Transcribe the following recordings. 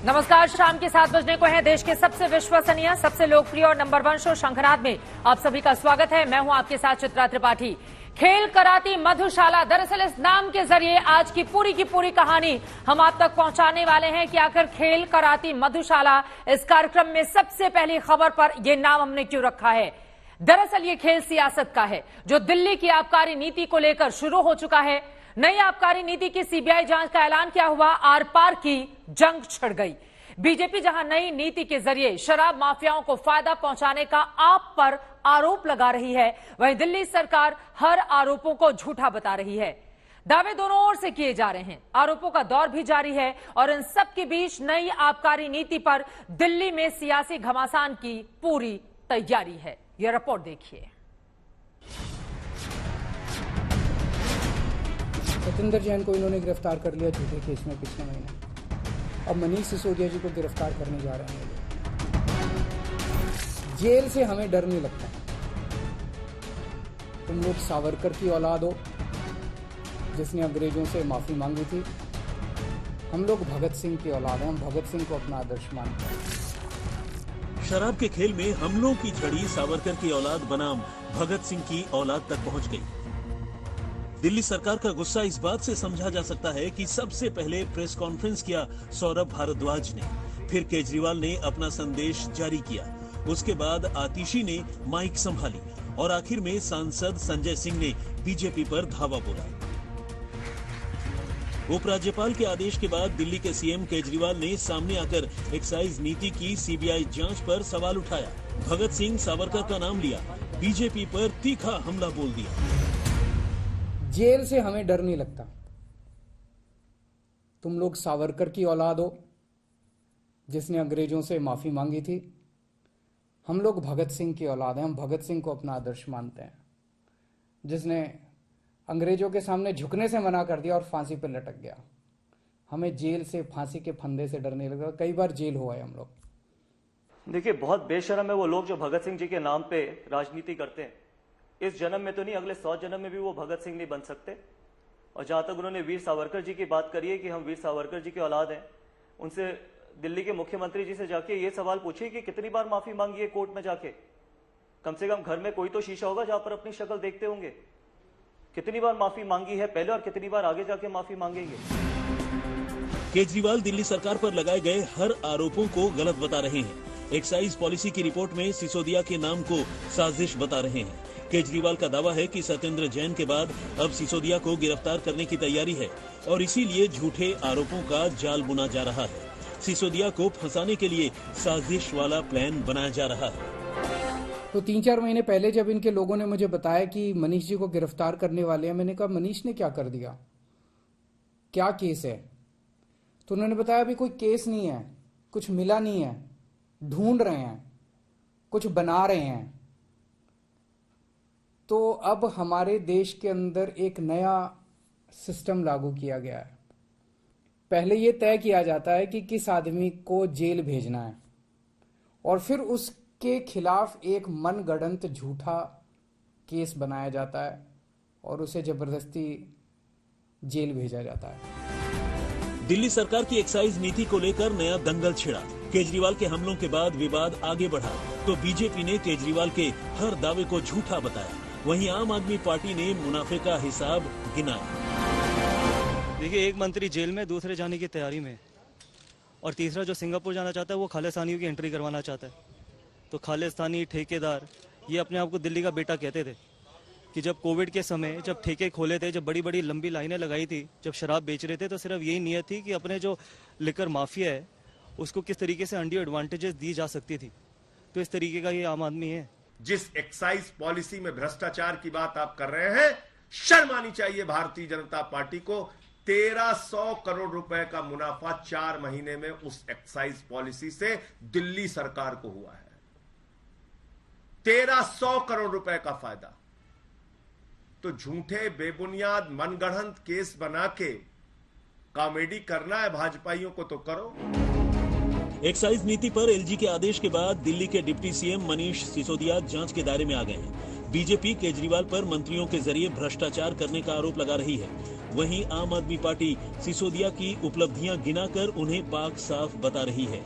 नमस्कार, शाम के 7 बजने को है। देश के सबसे विश्वसनीय, सबसे लोकप्रिय और नंबर 1 शो शंखनाद में आप सभी का स्वागत है। मैं हूं आपके साथ चित्रा त्रिपाठी। खेल कराती मधुशाला, दरअसल इस नाम के जरिए आज की पूरी कहानी हम आप तक पहुंचाने वाले हैं कि आखिर खेल कराती मधुशाला इस कार्यक्रम में सबसे पहली खबर पर यह नाम हमने क्यों रखा है। दरअसल ये खेल सियासत का है जो दिल्ली की आबकारी नीति को लेकर शुरू हो चुका है। नई आबकारी नीति की सीबीआई जांच का ऐलान क्या हुआ, आर पार की जंग छिड़ गई। बीजेपी जहां नई नीति के जरिए शराब माफियाओं को फायदा पहुंचाने का आप पर आरोप लगा रही है, वहीं दिल्ली सरकार हर आरोपों को झूठा बता रही है। दावे दोनों ओर से किए जा रहे हैं, आरोपों का दौर भी जारी है और इन सब के बीच नई आबकारी नीति पर दिल्ली में सियासी घमासान की पूरी तैयारी है। यह रिपोर्ट देखिए। सत्येंद्र जैन को इन्होंने गिरफ्तार कर लिया झूठे केस में पिछले महीने। अब मनीष सिसोदिया जी को गिरफ्तार करने जा रहे हैं। जेल से हमें डर नहीं लगता। तुम लोग सावरकर की औलाद हो जिसने अंग्रेजों से माफी मांगी थी। हम लोग भगत सिंह की औलाद हैं, हम भगत सिंह को अपना आदर्श मानते हैं। शराब के खेल में हमलों की झड़ी सावरकर की औलाद बनाम भगत सिंह की औलाद तक पहुंच गई। दिल्ली सरकार का गुस्सा इस बात से समझा जा सकता है कि सबसे पहले प्रेस कॉन्फ्रेंस किया सौरभ भारद्वाज ने, फिर केजरीवाल ने अपना संदेश जारी किया, उसके बाद आतिशी ने माइक संभाली और आखिर में सांसद संजय सिंह ने बीजेपी पर धावा बोला। उपराज्यपाल के आदेश के बाद दिल्ली के सीएम केजरीवाल ने सामने आकर एक्साइज नीति की सीबीआई जांच पर सवाल उठाया। भगत सिंह सावरकर का नाम लिया, बीजेपी पर तीखा हमला बोल दिया। जेल से हमें डर नहीं लगता। तुम लोग सावरकर की औलाद हो जिसने अंग्रेजों से माफी मांगी थी। हम लोग भगत सिंह की औलाद हैं, हम भगत सिंह को अपना आदर्श मानते हैं, जिसने अंग्रेजों के सामने झुकने से मना कर दिया और फांसी पर लटक गया। हमें जेल से, फांसी के फंदे से डर नहीं लगता। कई बार जेल हुआ है हम लोग। देखिए, बहुत बेशर्म है वो लोग जो भगत सिंह जी के नाम पे राजनीति करते हैं। इस जन्म में तो नहीं, अगले 100 जन्म में भी वो भगत सिंह नहीं बन सकते। और जहां तक उन्होंने वीर सावरकर जी की बात करी है कि हम वीर सावरकर जी की औलाद हैं, उनसे दिल्ली के मुख्यमंत्री जी से जाके ये सवाल पूछिए कि कितनी बार माफी मांगी है कोर्ट में जाके। कम से कम घर में कोई तो शीशा होगा जहां पर अपनी शक्ल देखते होंगे। कितनी बार माफी मांगी है पहले और कितनी बार आगे जाके माफी मांगेंगे। केजरीवाल दिल्ली सरकार पर लगाए गए हर आरोपों को गलत बता रहे हैं। एक्साइज पॉलिसी की रिपोर्ट में सिसोदिया के नाम को साजिश बता रहे हैं। केजरीवाल का दावा है कि सत्येंद्र जैन के बाद अब सिसोदिया को गिरफ्तार करने की तैयारी है और इसीलिए झूठे आरोपों का जाल बुना जा रहा है। सिसोदिया को फंसाने के लिए साजिश वाला प्लान बनाया जा रहा है। तो 3-4 महीने पहले जब इनके लोगों ने मुझे बताया कि मनीष जी को गिरफ्तार करने वाले हैं, मैंने कहा मनीष ने क्या कर दिया, क्या केस है? तो उन्होंने बताया अभी कोई केस नहीं है, कुछ मिला नहीं है, ढूंढ रहे हैं, कुछ बना रहे हैं। तो अब हमारे देश के अंदर एक नया सिस्टम लागू किया गया है। पहले यह तय किया जाता है कि किस आदमी को जेल भेजना है और फिर उसके खिलाफ एक मनगढ़ंत झूठा केस बनाया जाता है और उसे जबरदस्ती जेल भेजा जाता है। दिल्ली सरकार की एक्साइज नीति को लेकर नया दंगल छिड़ा। केजरीवाल के हमलों के बाद विवाद आगे बढ़ा तो बीजेपी ने केजरीवाल के हर दावे को झूठा बताया। वहीं आम आदमी पार्टी ने मुनाफे का हिसाब गिनाया। देखिए, एक मंत्री जेल में, दूसरे जाने की तैयारी में, और तीसरा जो सिंगापुर जाना चाहता है वो खालिस्तानियों की एंट्री करवाना चाहता है। तो खालिस्तानी ठेकेदार ये अपने आप को दिल्ली का बेटा कहते थे कि जब कोविड के समय जब ठेके खोले थे, जब बड़ी बड़ी लंबी लाइनें लगाई थी, जब शराब बेच रहे थे, तो सिर्फ यही नीयत थी कि अपने जो लिकर माफिया है उसको किस तरीके से अनड्यू एडवांटेजेस दी जा सकती थी। तो इस तरीके का ये आम आदमी है। जिस एक्साइज पॉलिसी में भ्रष्टाचार की बात आप कर रहे हैं, शर्म आनी चाहिए भारतीय जनता पार्टी को। 1300 करोड़ रुपए का मुनाफा 4 महीने में उस एक्साइज पॉलिसी से दिल्ली सरकार को हुआ है। 1300 करोड़ रुपए का फायदा। तो झूठे बेबुनियाद मनगढ़ंत केस बना के कॉमेडी करना है भाजपाइयों को तो करो। एक्साइज नीति पर एलजी के आदेश के बाद दिल्ली के डिप्टी सीएम मनीष सिसोदिया जांच के दायरे में आ गए हैं। बीजेपी केजरीवाल पर मंत्रियों के जरिए भ्रष्टाचार करने का आरोप लगा रही है। वहीं आम आदमी पार्टी सिसोदिया की उपलब्धियां गिनाकर उन्हें पाक साफ बता रही है।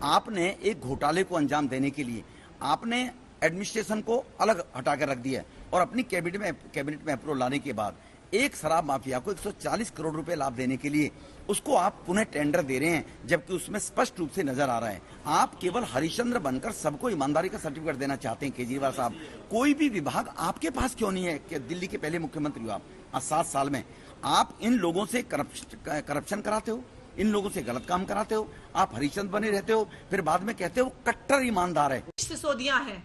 आपने एक घोटाले को अंजाम देने के लिए आपने एडमिनिस्ट्रेशन को अलग हटाकर रख दिया और अपनी कैबिनेट में अप्रूवल लाने के बाद एक शराब माफिया को 140 करोड़ रुपए लाभ देने के लिए उसको आप पुनः टेंडर दे रहे हैं, जबकि उसमें स्पष्ट रूप से नजर आ रहा है आप केवल हरिश्चंद्र बनकर सबको ईमानदारी का सर्टिफिकेट देना चाहते हैं। केजरीवाल साहब, कोई भी विभाग आपके पास क्यों नहीं है कि दिल्ली के पहले मुख्यमंत्री हो आप 7 साल में आप इन लोगों से करप्शन कराते हो, इन लोगों से गलत काम कराते हो, आप हरिश्चंद्र बने रहते हो, फिर बाद में कहते हो कट्टर ईमानदार है। सिसोदिया हैं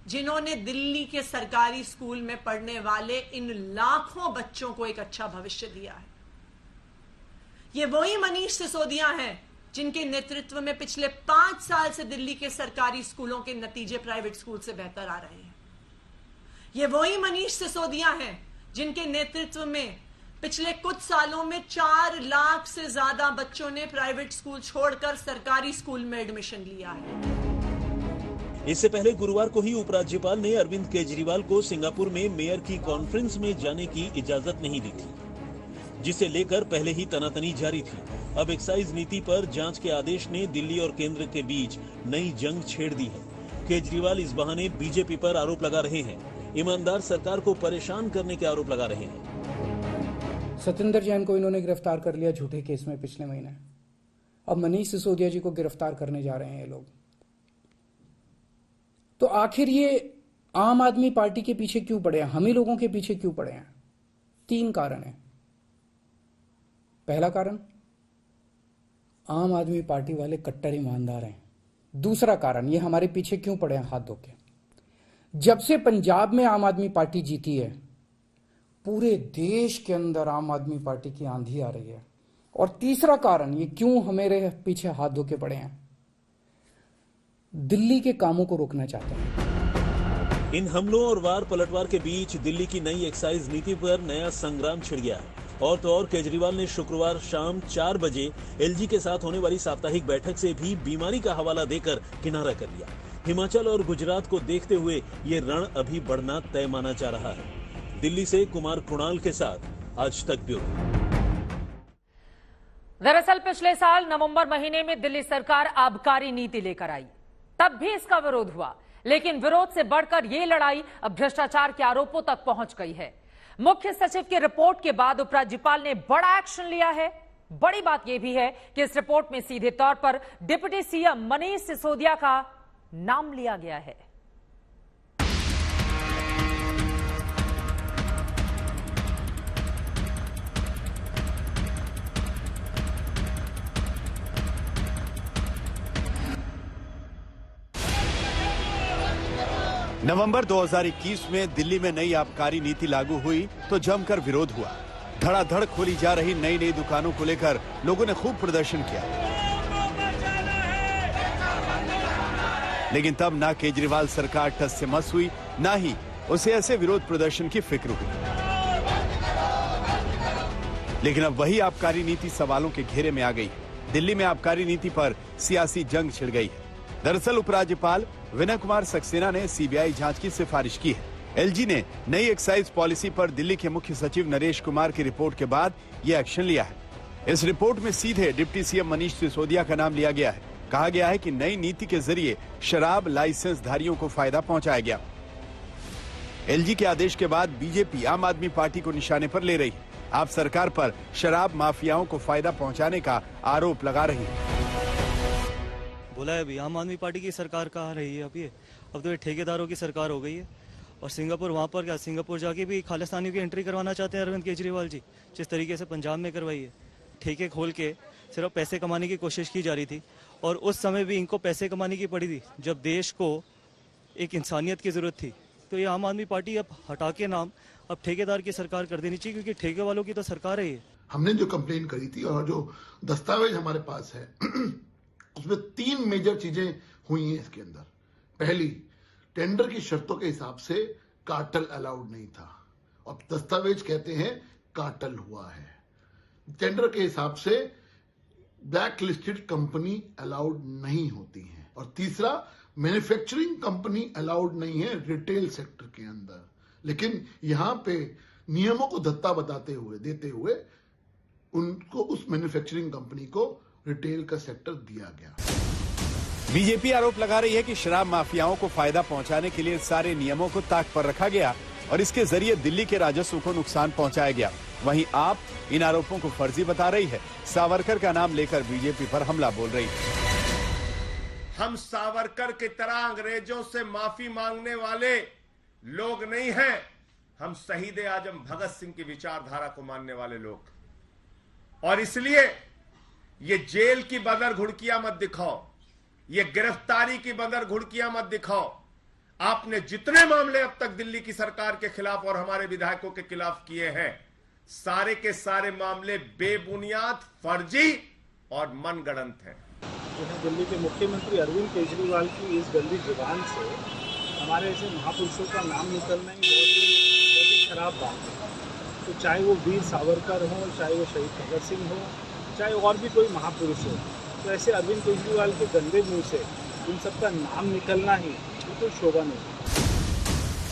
जिन्होंने दिल्ली के सरकारी स्कूल में पढ़ने वाले इन लाखों बच्चों को एक अच्छा भविष्य दिया है। ये वही मनीष सिसोदिया हैं जिनके नेतृत्व में पिछले 5 साल से दिल्ली के सरकारी स्कूलों के नतीजे प्राइवेट स्कूल से बेहतर आ रहे हैं। ये वही मनीष सिसोदिया हैं जिनके नेतृत्व में पिछले कुछ सालों में 4 लाख से ज्यादा बच्चों ने प्राइवेट स्कूल छोड़कर सरकारी स्कूल में एडमिशन लिया है। इससे पहले गुरुवार को ही उपराज्यपाल ने अरविंद केजरीवाल को सिंगापुर में मेयर की कॉन्फ्रेंस में जाने की इजाजत नहीं दी थी, जिसे लेकर पहले ही तनातनी जारी थी। अब एक्साइज नीति पर जांच के आदेश ने दिल्ली और केंद्र के बीच नई जंग छेड़ दी है। केजरीवाल इस बहाने बीजेपी पर आरोप लगा रहे हैं, ईमानदार सरकार को परेशान करने के आरोप लगा रहे हैं। सत्येंद्र जैन को इन्होंने गिरफ्तार कर लिया झूठे केस में पिछले महीने। अब मनीष सिसोदिया जी को गिरफ्तार करने जा रहे हैं ये लोग। तो आखिर ये आम आदमी पार्टी के पीछे क्यों पड़े हैं, हम ही लोगों के पीछे क्यों पड़े हैं? 3 कारण है। पहला कारण, आम आदमी पार्टी वाले कट्टर ईमानदार हैं। दूसरा कारण, ये हमारे पीछे क्यों पड़े हैं हाथ धो के? जब से पंजाब में आम आदमी पार्टी जीती है, पूरे देश के अंदर आम आदमी पार्टी की आंधी आ रही है। और तीसरा कारण, ये क्यों हमारे पीछे हाथ धो के पड़े हैं, दिल्ली के कामों को रोकना चाहते हैं। इन हमलों और वार पलटवार के बीच दिल्ली की नई एक्साइज नीति पर नया संग्राम छिड़ गया है। और तो और केजरीवाल ने शुक्रवार शाम 4 बजे एलजी के साथ होने वाली साप्ताहिक बैठक से भी बीमारी का हवाला देकर किनारा कर लिया। हिमाचल और गुजरात को देखते हुए ये रण अभी बढ़ना तय माना जा रहा है। दिल्ली से कुमार कृणाल के साथ आज तक ब्यूरो। दरअसल पिछले साल नवंबर महीने में दिल्ली सरकार आबकारी नीति लेकर आई, तब भी इसका विरोध हुआ, लेकिन विरोध से बढ़कर यह लड़ाई अब भ्रष्टाचार के आरोपों तक पहुंच गई है। मुख्य सचिव की रिपोर्ट के बाद उपराज्यपाल ने बड़ा एक्शन लिया है। बड़ी बात यह भी है कि इस रिपोर्ट में सीधे तौर पर डिप्टी सीएम मनीष सिसोदिया का नाम लिया गया है। नवंबर 2021 में दिल्ली में नई आबकारी नीति लागू हुई तो जमकर विरोध हुआ। धड़ाधड़ खोली जा रही नई दुकानों को लेकर लोगों ने खूब प्रदर्शन किया, लेकिन तब ना केजरीवाल सरकार टस से मस हुई, ना ही उसे ऐसे विरोध प्रदर्शन की फिक्र हुई। लेकिन अब वही आबकारी नीति सवालों के घेरे में आ गई। दिल्ली में आबकारी नीति पर सियासी जंग छिड़ गई है। दरअसल उपराज्यपाल विनय कुमार सक्सेना ने सीबीआई जांच की सिफारिश की है। एलजी ने नई एक्साइज पॉलिसी पर दिल्ली के मुख्य सचिव नरेश कुमार की रिपोर्ट के बाद ये एक्शन लिया है। इस रिपोर्ट में सीधे डिप्टी सीएम मनीष सिसोदिया का नाम लिया गया है। कहा गया है कि नई नीति के जरिए शराब लाइसेंस धारियों को फायदा पहुंचाया गया। एलजी के आदेश के बाद बीजेपी आम आदमी पार्टी को निशाने पर ले रही है। आप सरकार पर शराब माफियाओं को फायदा पहुंचाने का आरोप लगा रही है। बोला है अभी आम आदमी पार्टी की सरकार कहाँ रही है, अब तो ये ठेकेदारों की सरकार हो गई है। और सिंगापुर, वहाँ पर क्या, सिंगापुर जाके भी खालिस्तानियों की एंट्री करवाना चाहते हैं अरविंद केजरीवाल जी, जिस तरीके से पंजाब में करवाई है। ठेके खोल के सिर्फ पैसे कमाने की कोशिश की जा रही थी, और उस समय भी इनको पैसे कमाने की पड़ी थी जब देश को एक इंसानियत की जरूरत थी। तो ये आम आदमी पार्टी अब हटा के नाम अब ठेकेदार की सरकार कर देनी चाहिए, क्योंकि ठेके वालों की तो सरकार है ये। हमने जो कंप्लेन करी थी और जो दस्तावेज हमारे पास है उसमें 3 मेजर चीजें हुई हैं इसके अंदर। पहली, टेंडर की शर्तों के हिसाब से कार्टेल अलाउड नहीं था, और दस्तावेज कहते हैं कार्टेल हुआ है। टेंडर के हिसाब से ब्लैक लिस्टेड कंपनी अलाउड नहीं होती है। और तीसरा, मैन्युफैक्चरिंग कंपनी अलाउड नहीं है रिटेल सेक्टर के अंदर, लेकिन यहां पे नियमों को धत्ता देते हुए उनको उस मैन्युफैक्चरिंग कंपनी को रिटेल का सेक्टर दिया गया। बीजेपी आरोप लगा रही है कि शराब माफियाओं को फायदा पहुंचाने के लिए सारे नियमों को ताक पर रखा गया और इसके जरिए दिल्ली के राजस्व को नुकसान पहुंचाया गया। वहीं आप इन आरोपों को फर्जी बता रही है। सावरकर का नाम लेकर बीजेपी पर हमला बोल रही है। हम सावरकर की तरह अंग्रेजों से माफी मांगने वाले लोग नहीं हैं। हम शहीद आजम भगत सिंह की विचारधारा को मानने वाले लोग, और इसलिए ये जेल की बदर घुड़कियां मत दिखाओ, ये गिरफ्तारी की बदर घुड़कियां मत दिखाओ। आपने जितने मामले अब तक दिल्ली की सरकार के खिलाफ और हमारे विधायकों के खिलाफ किए हैं, सारे के सारे मामले बेबुनियाद, फर्जी और मनगढ़ंत हैं। दिल्ली के मुख्यमंत्री अरविंद केजरीवाल की इस गंदी जुबान से हमारे ऐसे महापुरुषों का नाम निकलना ही बहुत ही खराब बात है। तो चाहे वो वीर सावरकर हो, चाहे वो शहीद भगत सिंह हो, चाहे और भी कोई महापुरुष हो, तो ऐसे अरविंद केजरीवाल के गंदे मुंह से इन सबका नाम निकलना ही बिल्कुल शोभा नहीं।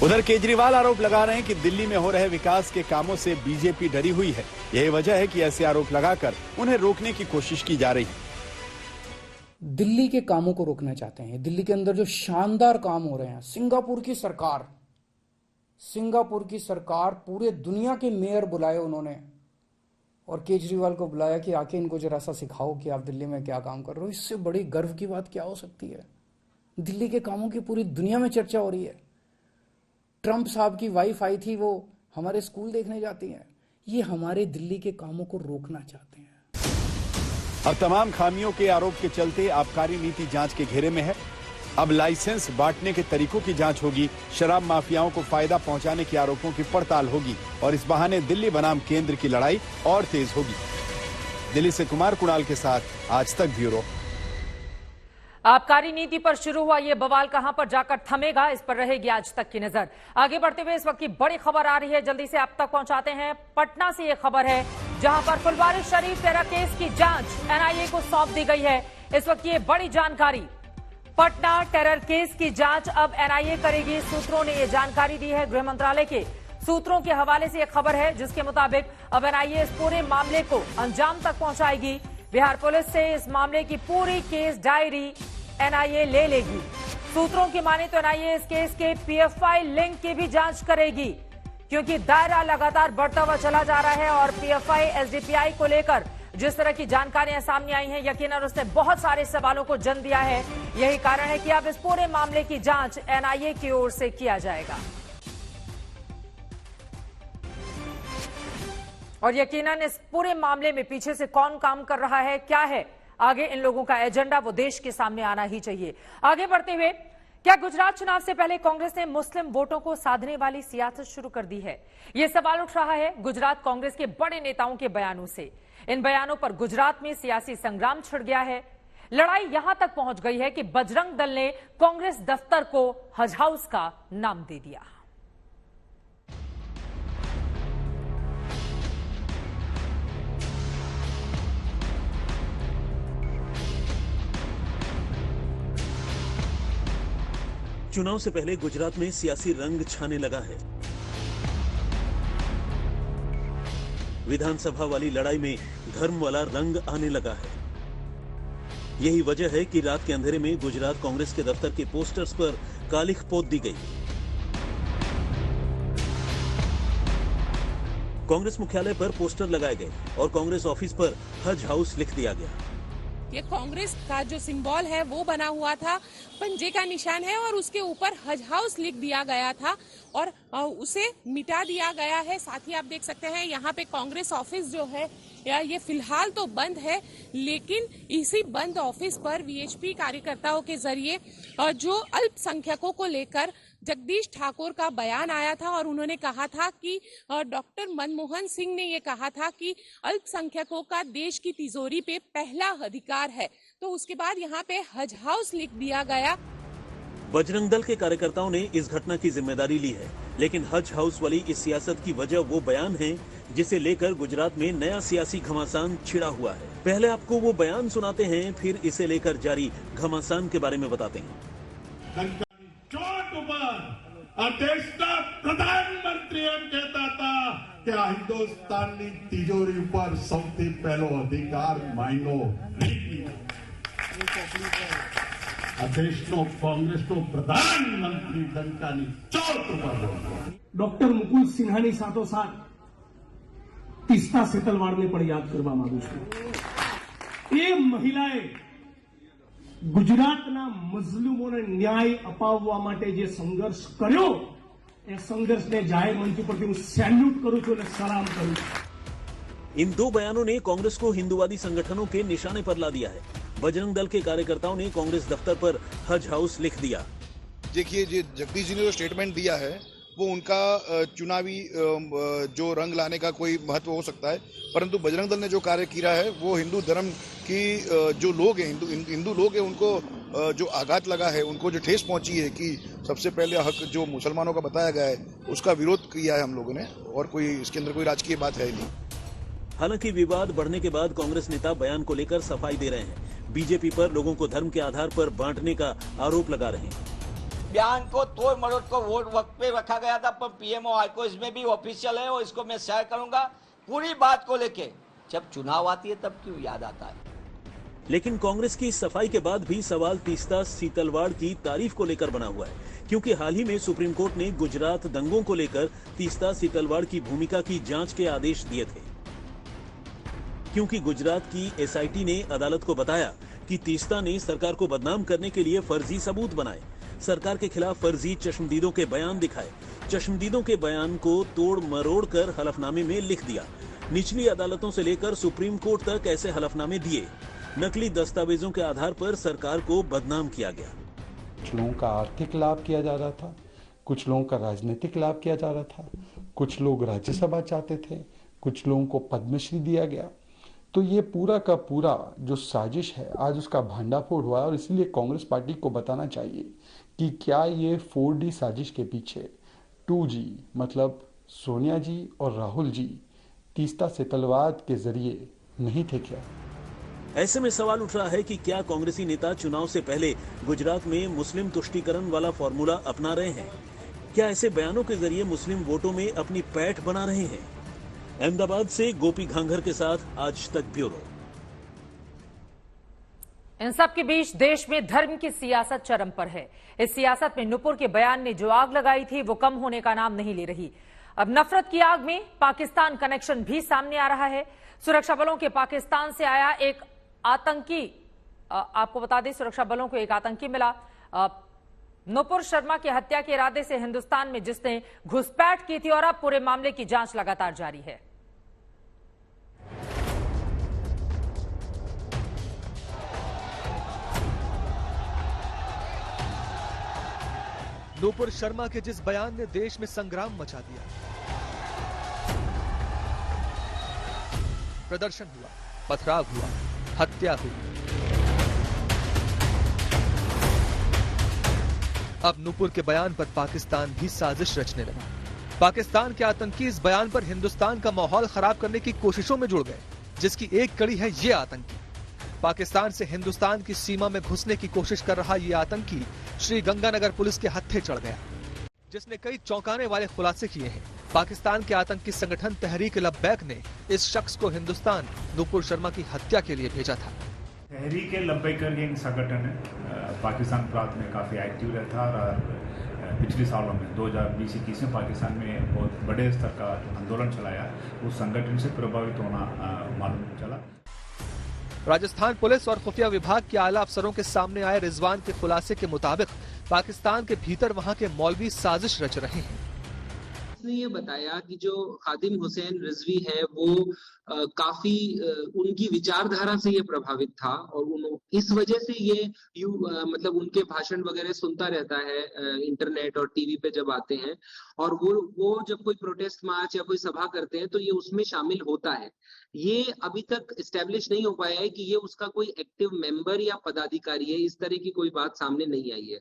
उधर केजरीवाल आरोप लगा रहे हैं कि दिल्ली में हो रहे विकास के कामों से बीजेपी डरी हुई है। यही वजह है कि ऐसे आरोप लगाकर उन्हें रोकने की कोशिश की जा रही है। दिल्ली के कामों को रोकना चाहते हैं। दिल्ली के अंदर जो शानदार काम हो रहे हैं, सिंगापुर की सरकार पूरे दुनिया के मेयर बुलाए उन्होंने, और केजरीवाल को बुलाया कि आके इनको जरा सा सिखाओ कि आप दिल्ली में क्या काम कर रहे हो। इससे बड़ी गर्व की बात क्या हो सकती है। दिल्ली के कामों की पूरी दुनिया में चर्चा हो रही है। ट्रंप साहब की वाइफ आई थी, वो हमारे स्कूल देखने जाती हैं। ये हमारे दिल्ली के कामों को रोकना चाहते हैं। अब तमाम खामियों के आरोप के चलते आबकारी नीति जांच के घेरे में है। अब लाइसेंस बांटने के तरीकों की जांच होगी, शराब माफियाओं को फायदा पहुंचाने के आरोपों की पड़ताल होगी और इस बहाने दिल्ली बनाम केंद्र की लड़ाई और तेज होगी। दिल्ली से कुमार कुणाल के साथ आज तक ब्यूरो। आबकारी नीति पर शुरू हुआ ये बवाल कहां पर जाकर थमेगा, इस पर रहेगी आज तक की नजर। आगे बढ़ते हुए इस वक्त की बड़ी खबर आ रही है, जल्दी से आप तक पहुंचाते हैं। पटना से ये खबर है, जहां पर फुलवारी शरीफ टेरर केस की जांच एनआईए को सौंप दी गई है। इस वक्त ये बड़ी जानकारी, पटना टेरर केस की जांच अब एनआईए करेगी। सूत्रों ने ये जानकारी दी है। गृह मंत्रालय के सूत्रों के हवाले से यह खबर है, जिसके मुताबिक अब एनआईए इस पूरे मामले को अंजाम तक पहुंचाएगी। बिहार पुलिस से इस मामले की पूरी केस डायरी एनआईए ले लेगी। सूत्रों की माने तो एनआईए इस केस के पीएफआई लिंक की भी जांच करेगी, क्योंकि दायरा लगातार बढ़ता हुआ चला जा रहा है और पीएफआई एसडीपीआई को लेकर जिस तरह की जानकारियां सामने आई हैं, यकीनन उसने बहुत सारे सवालों को जन्म दिया है। यही कारण है कि अब इस पूरे मामले की जांच एनआईए की ओर से किया जाएगा और यकीनन इस पूरे मामले में पीछे से कौन काम कर रहा है, क्या है आगे इन लोगों का एजेंडा, वो देश के सामने आना ही चाहिए। आगे बढ़ते हुए, क्या गुजरात चुनाव से पहले कांग्रेस ने मुस्लिम वोटों को साधने वाली सियासत शुरू कर दी है? यह सवाल उठ रहा है गुजरात कांग्रेस के बड़े नेताओं के बयानों से। इन बयानों पर गुजरात में सियासी संग्राम छिड़ गया है। लड़ाई यहां तक पहुंच गई है कि बजरंग दल ने कांग्रेस दफ्तर को हज हाउस का नाम दे दिया। चुनाव से पहले गुजरात में सियासी रंग छाने लगा है। विधानसभा वाली लड़ाई में धर्म वाला रंग आने लगा है। यही वजह है कि रात के अंधेरे में गुजरात कांग्रेस के दफ्तर के पोस्टर्स पर कालिख पोत दी गई। कांग्रेस मुख्यालय पर पोस्टर लगाए गए और कांग्रेस ऑफिस पर हज हाउस लिख दिया गया। ये कांग्रेस का जो सिंबल है वो बना हुआ था, पंजे का निशान है और उसके ऊपर हज हाउस लिख दिया गया था और उसे मिटा दिया गया है। साथ ही आप देख सकते हैं यहाँ पे कांग्रेस ऑफिस जो है ये फिलहाल तो बंद है, लेकिन इसी बंद ऑफिस पर वीएचपी कार्यकर्ताओं के जरिए जो अल्पसंख्यकों को लेकर जगदीश ठाकुर का बयान आया था और उन्होंने कहा था कि डॉक्टर मनमोहन सिंह ने ये कहा था कि अल्पसंख्यकों का देश की तिजोरी पे पहला अधिकार है, तो उसके बाद यहाँ पे हज हाउस लिख दिया गया। बजरंग दल के कार्यकर्ताओं ने इस घटना की जिम्मेदारी ली है, लेकिन हज हाउस वाली इस सियासत की वजह वो बयान है जिसे लेकर गुजरात में नया सियासी घमासान छिड़ा हुआ है। पहले आपको वो बयान सुनाते हैं, फिर इसे लेकर जारी घमासान के बारे में बताते हैं। ચોટ ઉપર આ દેશના પ્રધાનમંત્રી એમ કહેતા હતા કે આ હિન્દુસ્તાનની તિજોરી ઉપર સૌથી પહેલો અધિકાર માંગ્યો આ દેશનો કોંગ્રેસનો પ્રધાનમંત્રી ડંકાની ચોટ ઉપર ડોક્ટર મુકુલ સિન્હાની સાથોસાથ તીસ્તા સેતલવાડને પણ યાદ કરવા માંગુ છું. એ મહિલાએ ગુજરાતના મઝલૂમોને ન્યાય અપાવવા માટે જે સંઘર્ષ કર્યો એ સંઘર્ષને જાહેર મંચ પરથી હું સેલ્यूट करूं છું અને સલામ કરું છું. इन दो बयानों ने कांग्रेस को हिंदूवादी संगठनों के निशाने पर ला दिया है. बजरंग दल के कार्यकर्ताओं ने कांग्रेस दफ्तर पर हज हाउस लिख दिया. देखिए, जगदीश जी ने जो स्टेटमेंट दिया है वो उनका चुनावी जो रंग लाने का कोई महत्व हो सकता है, परंतु बजरंग दल ने जो कार्य किया है वो हिंदू धर्म की जो लोग हैं, हिंदू लोग हैं, उनको जो आघात लगा है, उनको जो ठेस पहुंची है कि सबसे पहले हक जो मुसलमानों का बताया गया है उसका विरोध किया है हम लोगों ने, और कोई इसके अंदर कोई राजकीय बात है नहीं. हालांकि विवाद बढ़ने के बाद कांग्रेस नेता बयान को लेकर सफाई दे रहे हैं. बीजेपी पर लोगों को धर्म के आधार पर बांटने का आरोप लगा रहे हैं. बयान को तोड़ मरोड़ को वोट वक्त पे रखा गया था, पर पीएमओ को इसमें भी ऑफिशियल है और इसको मैं शेयर करूंगा पूरी बात को लेके. जब चुनाव आती है तब क्यों याद आता है. लेकिन कांग्रेस की सफाई के बाद भी सवाल तीस्ता सीतलवाड़ की तारीफ को लेकर बना हुआ है, क्योंकि हाल ही में सुप्रीम कोर्ट ने गुजरात दंगों को लेकर तीस्ता सीतलवाड़ की भूमिका की जांच के आदेश दिए थे, क्योंकि गुजरात की एसआईटी ने अदालत को बताया कि तीस्ता ने सरकार को बदनाम करने के लिए फर्जी सबूत बनाए, सरकार के खिलाफ फर्जी चश्मदीदों के बयान दिखाए, चश्मदीदों के बयान को तोड़ मरोड़ कर हलफनामे में लिख दिया. निचली अदालतों से लेकर सुप्रीम कोर्ट तक ऐसे हलफनामे दिए. नकली दस्तावेजों के आधार पर सरकार को बदनाम किया गया. कुछ लोगों का आर्थिक लाभ किया जा रहा था, कुछ लोगों का राजनीतिक लाभ किया जा रहा था, कुछ लोग राज्यसभा चाहते थे, कुछ लोगों को पद्मश्री दिया गया. तो ये पूरा का पूरा जो साजिश है आज उसका भांडाफोड़ हुआ है, और इसलिए कांग्रेस पार्टी को बताना चाहिए कि क्या ये 4D साजिश के पीछे 2G मतलब सोनिया जी और राहुल जी तीस्ता सेतलवाड़ के जरिए नहीं थे क्या. ऐसे में सवाल उठ रहा है कि क्या कांग्रेसी नेता चुनाव से पहले गुजरात में मुस्लिम तुष्टीकरण वाला फॉर्मूला अपना रहे हैं. क्या ऐसे बयानों के जरिए मुस्लिम वोटों में अपनी पैठ बना रहे हैं. अहमदाबाद से गोपी घांघर के साथ आज तक ब्यूरो. इन सब के बीच देश में धर्म की सियासत चरम पर है. इस सियासत में नुपुर के बयान ने जो आग लगाई थी वो कम होने का नाम नहीं ले रही. अब नफरत की आग में पाकिस्तान कनेक्शन भी सामने आ रहा है. सुरक्षा बलों के पाकिस्तान से आया एक आतंकी, आपको बता दें सुरक्षा बलों को एक आतंकी मिला. नुपुर शर्मा की हत्या के इरादे से हिंदुस्तान में जिसने घुसपैठ की थी, और अब पूरे मामले की जांच लगातार जारी है. नुपुर शर्मा के जिस बयान ने देश में संग्राम मचा दिया. प्रदर्शन हुआ, पथराव हुआ, हत्या हुई. अब नुपुर के बयान पर पाकिस्तान भी साजिश रचने लगा. पाकिस्तान के आतंकी इस बयान पर हिंदुस्तान का माहौल खराब करने की कोशिशों में जुड़ गए, जिसकी एक कड़ी है ये आतंकी. पाकिस्तान से हिंदुस्तान की सीमा में घुसने की कोशिश कर रहा ये आतंकी श्री गंगानगर पुलिस के हत्थे चढ़ गया, जिसने कई चौंकाने वाले खुलासे किए हैं. पाकिस्तान के आतंकी संगठन तहरीक लब्बैक ने इस शख्स को हिंदुस्तान नुपुर शर्मा की हत्या के लिए भेजा था. तहरीक लब्बैक एक संगठन है, पाकिस्तान प्रांत में काफी एक्टिव रहता है, और पिछले सालों में 2020-21 में पाकिस्तान में बहुत बड़े स्तर का आंदोलन चलाया. उस संगठन से प्रभावित होना मालूम चला. राजस्थान पुलिस और खुफिया विभाग के आला अफसरों के सामने आए रिजवान के खुलासे के मुताबिक पाकिस्तान के भीतर वहां के मौलवी साजिश रच रहे हैं. उसने ये बताया कि जो खादिम हुसैन रिजवी है वो काफी उनकी विचारधारा से ये प्रभावित था, और इस वजह से ये मतलब उनके भाषण वगैरह सुनता रहता है इंटरनेट और टीवी पे जब आते हैं, और वो जब कोई प्रोटेस्ट मार्च या कोई सभा करते हैं तो ये उसमें शामिल होता है. ये अभी तक एस्टेब्लिश नहीं हो पाया है कि ये उसका कोई एक्टिव मेंबर या पदाधिकारी है. इस तरह की कोई बात सामने नहीं आई है.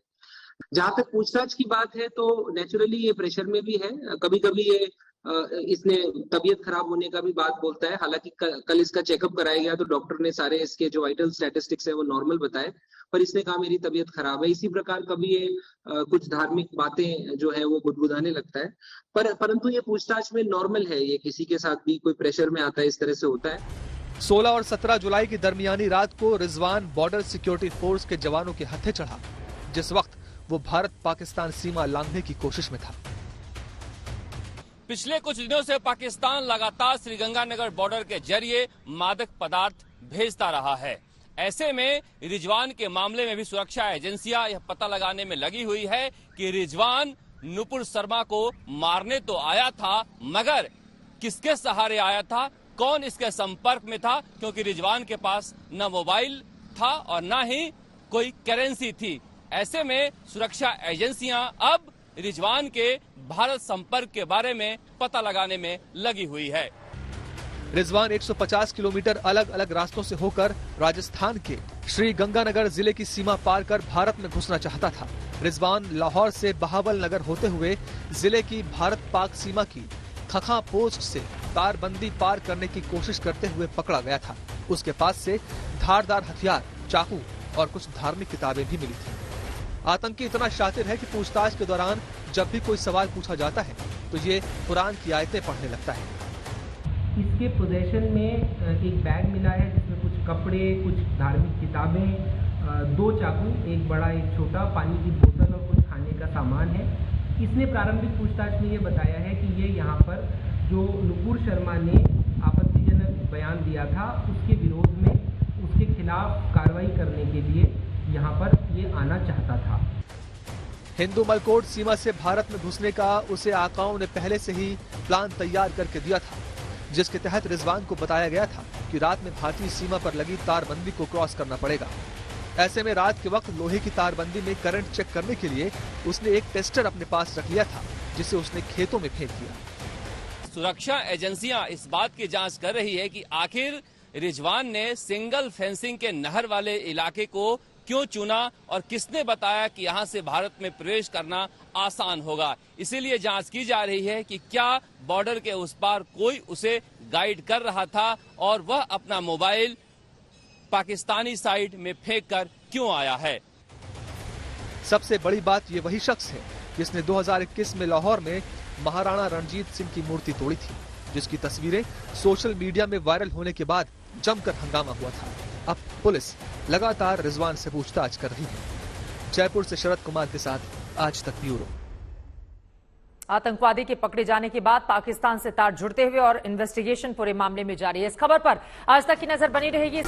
जहां तक पूछताछ की बात है तो नेचुरली ये प्रेशर में भी है. कभी कभी ये इसने तबीयत खराब होने का भी बात बोलता है। हालांकि कल इसका चेकअप कराया गया तो डॉक्टर ने सारे इसके जो वाइटल स्टैटिस्टिक्स है वो नॉर्मल बताए, पर इसने कहा मेरी तबीयत खराब है। इसी प्रकार कभी ये कुछ धार्मिक बातें जो है वो गुदगुदाने लगता है, परंतु ये पूछताछ में नॉर्मल है। ये किसी के साथ भी कोई प्रेशर में आता है इस तरह से होता है। 16 और 17 जुलाई की दरमियानी रात को रिजवान बॉर्डर सिक्योरिटी फोर्स के जवानों के हत्थे चढ़ा, जिस वक्त वो भारत पाकिस्तान सीमा लांघने की कोशिश में था। पिछले कुछ दिनों से पाकिस्तान लगातार श्रीगंगानगर बॉर्डर के जरिए मादक पदार्थ भेजता रहा है। ऐसे में रिजवान के मामले में भी सुरक्षा एजेंसियां यह पता लगाने में लगी हुई है कि रिजवान नुपुर शर्मा को मारने तो आया था, मगर किसके सहारे आया था, कौन इसके संपर्क में था, क्योंकि रिजवान के पास न मोबाइल था और न ही कोई करेंसी थी। ऐसे में सुरक्षा एजेंसियां अब रिजवान के भारत संपर्क के बारे में पता लगाने में लगी हुई है। रिजवान 150 किलोमीटर अलग अलग रास्तों से होकर राजस्थान के श्री गंगानगर जिले की सीमा पार कर भारत में घुसना चाहता था। रिजवान लाहौर से बहावल नगर होते हुए जिले की भारत पाक सीमा की खखा पोस्ट से तारबंदी पार करने की कोशिश करते हुए पकड़ा गया था। उसके पास से धारदार हथियार, चाकू और कुछ धार्मिक किताबें भी मिली थी। आतंकी इतना शातिर है कि पूछताछ के दौरान जब भी कोई सवाल पूछा जाता है तो ये कुरान की आयतें पढ़ने लगता है। इसके पोजीशन में एक बैग मिला है जिसमें कुछ कपड़े, कुछ धार्मिक किताबें, 2 चाकू, एक बड़ा एक छोटा, पानी की बोतल और कुछ खाने का सामान है। इसने प्रारंभिक पूछताछ में ये बताया है कि ये यहाँ पर जो नुपुर शर्मा ने आपत्तिजनक बयान दिया था उसके विरोध में उसके खिलाफ कार्रवाई करने के लिए यहाँ पर ये आना चाहता था। हिंदू मलकोट सीमा से भारत में घुसने का उसे आकाओं ने पहले से ही प्लान तैयार करके दिया था, जिसके तहत रिजवान को बताया गया था कि रात में भारतीय सीमा पर लगी तारबंदी को क्रॉस करना पड़ेगा। ऐसे में रात के वक्त लोहे की तारबंदी में करंट चेक करने के लिए उसने एक टेस्टर अपने पास रख लिया था, जिसे उसने खेतों में फेंक दिया। सुरक्षा एजेंसियां इस बात की जांच कर रही है कि आखिर रिजवान ने सिंगल फेंसिंग के नहर वाले इलाके को क्यों चुना और किसने बताया कि यहां से भारत में प्रवेश करना आसान होगा। इसीलिए जांच की जा रही है कि क्या बॉर्डर के उस पार कोई उसे गाइड कर रहा था और वह अपना मोबाइल पाकिस्तानी साइड में फेंककर क्यों आया है। सबसे बड़ी बात ये वही शख्स है जिसने 2021 में लाहौर में महाराणा रणजीत सिंह की मूर्ति तोड़ी थी, जिसकी तस्वीरें सोशल मीडिया में वायरल होने के बाद जमकर हंगामा हुआ था। अब पुलिस लगातार रिजवान से पूछताछ कर रही है। जयपुर से शरद कुमार के साथ आज तक ब्यूरो। आतंकवादी के पकड़े जाने के बाद पाकिस्तान से तार जुड़ते हुए और इन्वेस्टिगेशन पूरे मामले में जारी है। इस खबर पर आज तक की नजर बनी रहेगी।